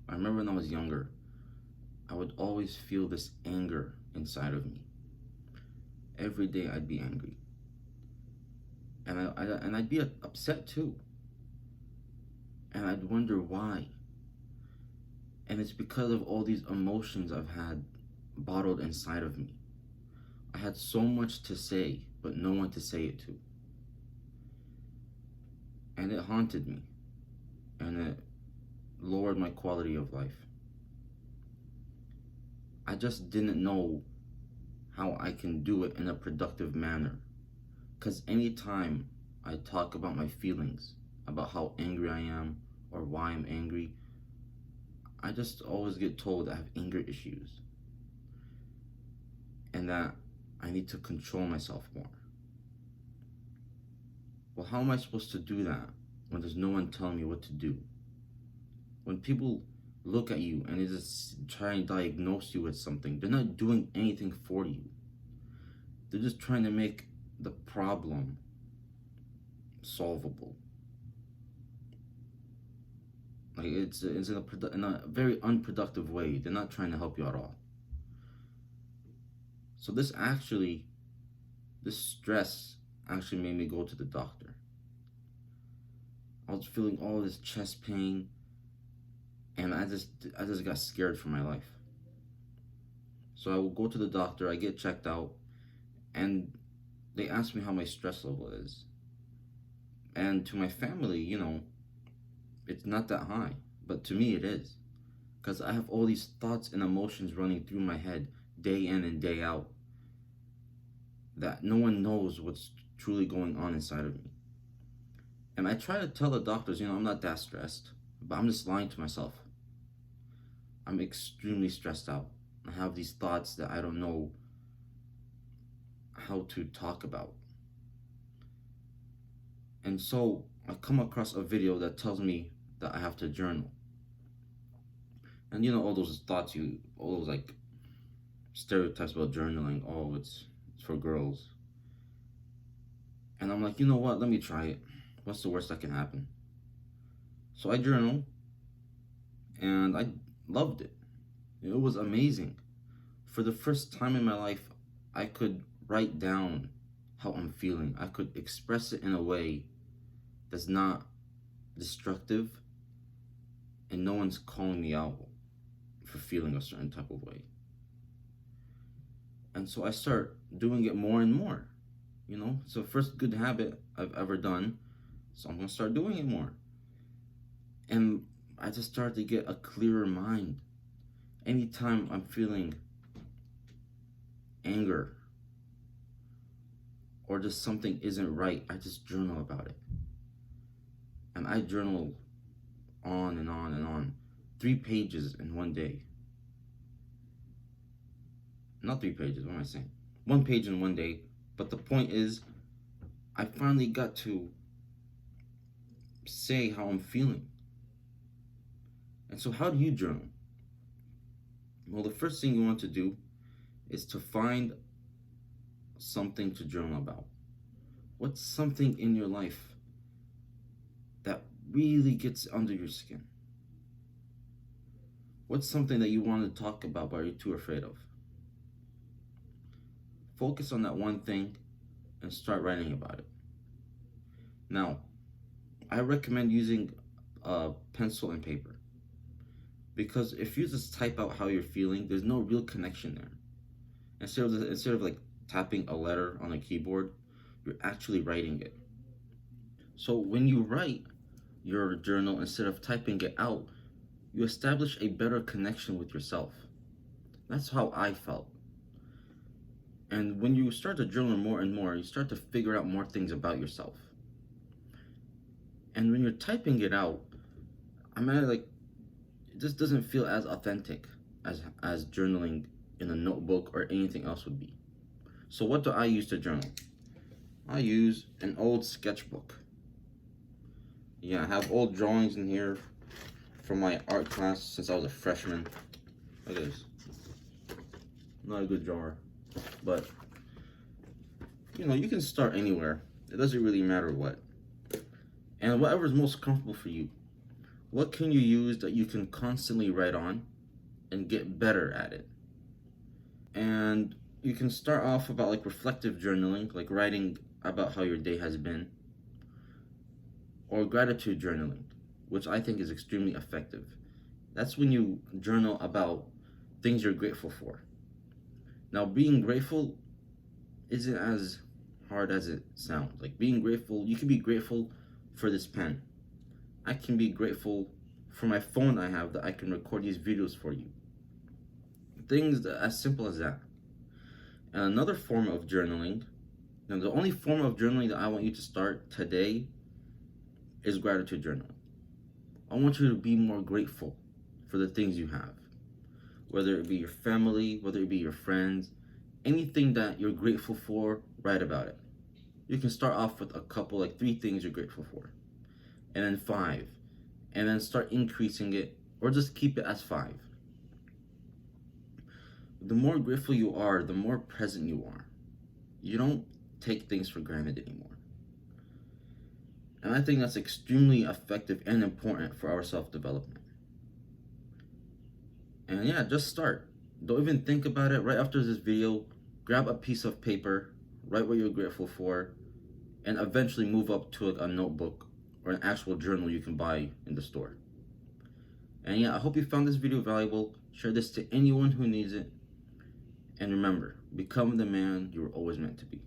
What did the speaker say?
I remember when I was younger, I would always feel this anger inside of me. Every day I'd be angry, and I'd be upset too, and I'd wonder why. And it's because of all these emotions I've had bottled inside of me. I had so much to say, but no one to say it to, and it haunted me, and it lowered my quality of life. I just didn't know how I can do it in a productive manner. Because anytime I talk about my feelings, about how angry I am or why I'm angry, I just always get told I have anger issues and that I need to control myself more. Well, how am I supposed to do that when there's no one telling me what to do? When people look at you and they just try and diagnose you with something, they're not doing anything for you. They're just trying to make the problem solvable. Like it's in a very unproductive way. They're not trying to help you at all. So this stress actually made me go to the doctor. I was feeling all this chest pain, and I just got scared for my life. So I will go to the doctor. I get checked out, and they ask me how my stress level is. And to my family, it's not that high, but to me it is, because I have all these thoughts and emotions running through my head day in and day out that no one knows what's truly going on inside of me. And I try to tell the doctors, I'm not that stressed, but I'm just lying to myself. I'm extremely stressed out. I have these thoughts that I don't know how to talk about. And so I come across a video that tells me that I have to journal. And all those thoughts, all those like stereotypes about journaling. Oh, it's for girls. And I'm like, you know what? Let me try it. What's the worst that can happen? So I journal, and I loved it. It was amazing. For the first time in my life, I could write down how I'm feeling. I could express it in a way that's not destructive, and no one's calling me out for feeling a certain type of way. And so I start doing it more and more. It's the first good habit I've ever done, so I'm gonna start doing it more. And I just started to get a clearer mind. Anytime I'm feeling anger or just something isn't right, I just journal about it. And I journal on and on and on. 3 pages in one day. Not 3 pages, what am I saying? 1 page in one day. But the point is, I finally got to say how I'm feeling. And so, how do you journal? Well, the first thing you want to do is to find something to journal about. What's something in your life that really gets under your skin? What's something that you want to talk about but you're too afraid of? Focus on that one thing and start writing about it. Now, I recommend using pencil and paper, because if you just type out how you're feeling, there's no real connection there. Instead of like tapping a letter on a keyboard, you're actually writing it. So when you write your journal instead of typing it out, you establish a better connection with yourself. That's how I felt. And when you start to journal more and more, you start to figure out more things about yourself. And when you're typing it out, it just doesn't feel as authentic as journaling in a notebook or anything else would be. So what do I use to journal? I use an old sketchbook. Yeah, I have old drawings in here from my art class since I was a freshman. Look at this. Not a good drawer, but you can start anywhere. It doesn't really matter what. And whatever's most comfortable for you. What can you use that you can constantly write on and get better at it? And you can start off about like reflective journaling, like writing about how your day has been, or gratitude journaling, which I think is extremely effective. That's when you journal about things you're grateful for. Now, being grateful isn't as hard as it sounds. Like being grateful, you can be grateful for this pen. I can be grateful for my phone I have that I can record these videos for you. Things that, as simple as that. And another form of journaling, now the only form of journaling that I want you to start today is gratitude journaling. I want you to be more grateful for the things you have, whether it be your family, whether it be your friends, anything that you're grateful for, write about it. You can start off with a couple, like 3 things you're grateful for, and then 5, and then start increasing it, or just keep it as 5. The more grateful you are, the more present you are. You don't take things for granted anymore. And I think that's extremely effective and important for our self-development. And yeah, just start. Don't even think about it. Right after this video, grab a piece of paper, write what you're grateful for, and eventually move up to a notebook or an actual journal you can buy in the store. And yeah, I hope you found this video valuable. Share this to anyone who needs it. And remember, become the man you were always meant to be.